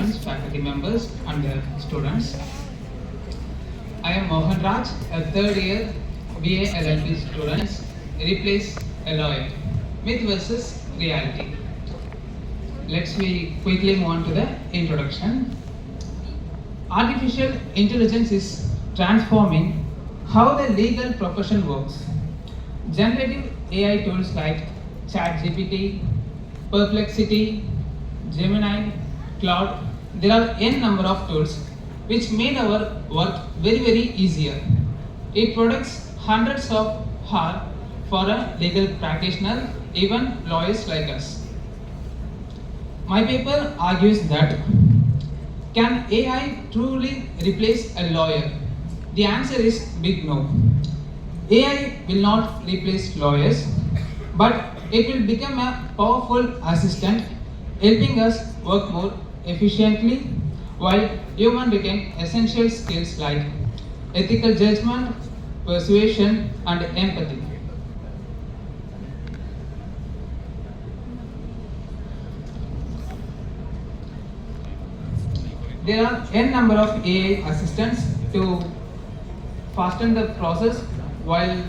participants, faculty members, and students. I am Mohan Raj, a third year BA LLB student. Replace a lawyer. Myth versus reality. Let's quickly move on to the introduction. Artificial intelligence is transforming how the legal profession works. Generative AI tools like ChatGPT, Perplexity, Gemini, Claude, there are n number of tools which made our work very easier. It products hundreds of hours for a legal practitioner, even lawyers like us. My paper argues that can AI truly replace a lawyer? The answer is big no. AI will not replace lawyers, but it will become a powerful assistant helping us work more efficiently while humans retain essential skills like ethical judgment, persuasion, and empathy. There are n number of AI assistants to fasten the process while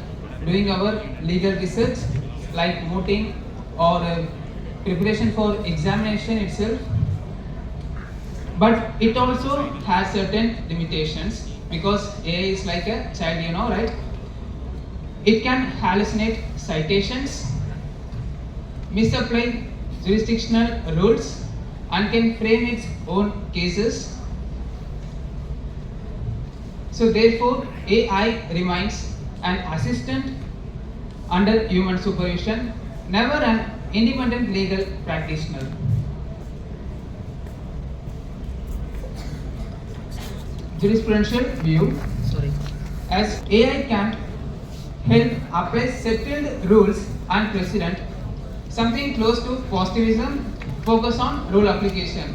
doing our legal research, like mooting or preparation for examination itself. But it also has certain limitations because AI is like a child, right? It can hallucinate citations, misapply jurisdictional rules, and can frame its own cases. So therefore, AI remains an assistant under human supervision, never an independent legal practitioner. Jurisprudential view. As AI can help apply settled rules and precedent, something close to positivism, focus on rule application.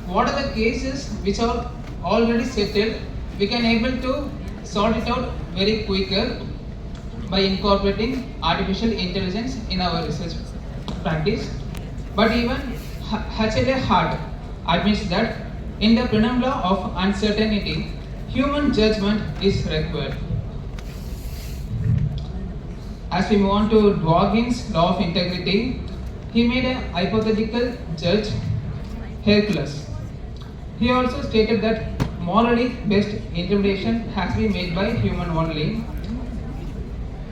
What are the cases which are already settled? We can able to sort it out very quicker by incorporating artificial intelligence in our research practice. But even HLA Hart admits that in the penumbra of uncertainty, human judgment is required. As we move on to Dworkin's law of integrity, he made a hypothetical judge, Hercules. He also stated that morally based interpretation has been made by human only.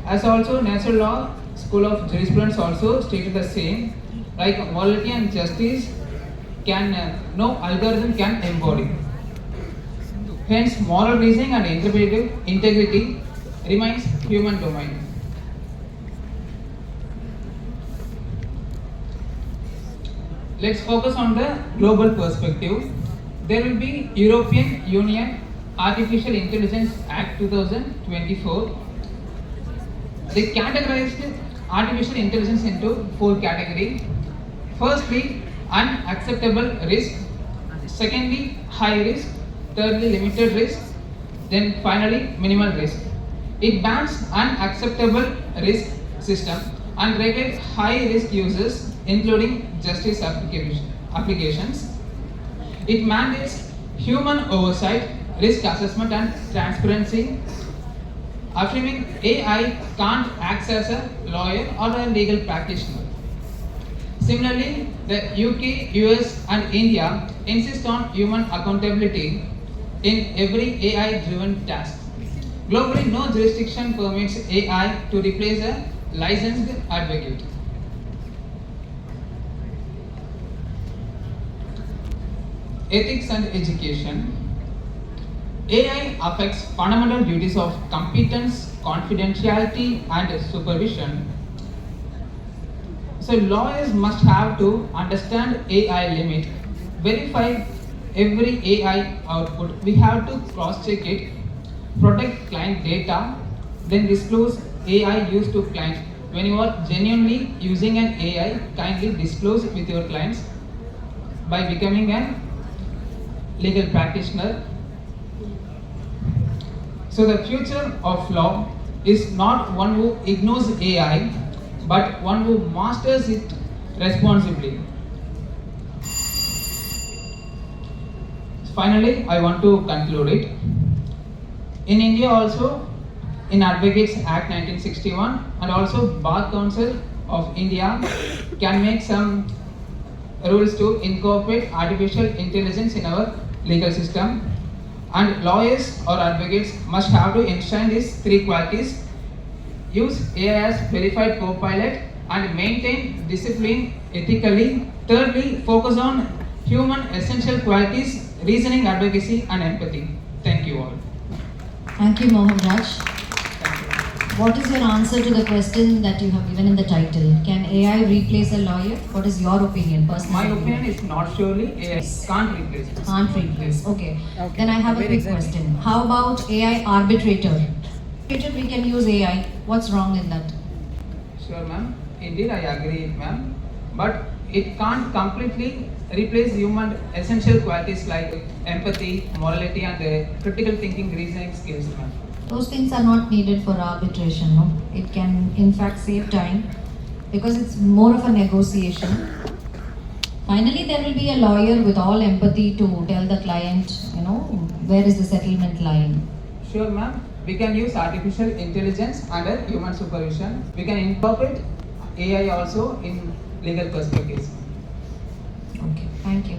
As also natural law school of jurisprudence also stated the same, like morality and justice can no algorithm can embody. Hence, moral reasoning and interpretive integrity remains human domain. Let's focus on the global perspective. There will be European Union Artificial Intelligence Act 2024. They categorized artificial intelligence into 4 categories. Firstly, unacceptable risk. Secondly, high risk. Thirdly, limited risk. Then finally, minimal risk. It bans unacceptable risk system and regulates high risk uses, including justice applications. It mandates human oversight, risk assessment, and transparency, affirming AI can't act as a lawyer or a legal practitioner. Similarly, the UK, US, and India insist on human accountability in every AI-driven task. Globally, no jurisdiction permits AI to replace a licensed advocate. Ethics and education. AI affects fundamental duties of competence, confidentiality, and supervision. So lawyers must have to understand AI limit, verify every AI output. We have to cross-check it, protect client data, then disclose AI used to clients. When you are genuinely using an AI, kindly disclose with your clients by becoming an legal practitioner. So the future of law is not one who ignores AI, but one who masters it responsibly. Finally, I want to conclude it. In India also, in Advocates Act 1961 and also Bar Council of India can make some rules to incorporate artificial intelligence in our legal system, and lawyers or advocates must have to enshrine these three qualities: use AI as verified co-pilot and maintain discipline ethically. Thirdly, focus on human essential qualities, reasoning, advocacy and empathy. Thank you all. Thank you, Mohan Raj. Thank you. What is your answer to the question that you have given in the title? Can AI replace a lawyer? What is your opinion, personal My opinion is not surely AI can't replace it. Can't replace. Okay. Then I have a quick question. How about AI arbitrator? Arbitrator, we can use AI. What's wrong in that? Sure, ma'am. Indeed, I agree, ma'am. But it can't completely replace human essential qualities like empathy, morality, and critical thinking, reasoning skills, ma'am. Those things are not needed for arbitration, no? It can, in fact, save time because it's more of a negotiation. Finally, there will be a lawyer with all empathy to tell the client, where is the settlement lying. Sure, ma'am. We can use artificial intelligence under human supervision. We can incorporate AI also in legal perspectives. Okay, thank you.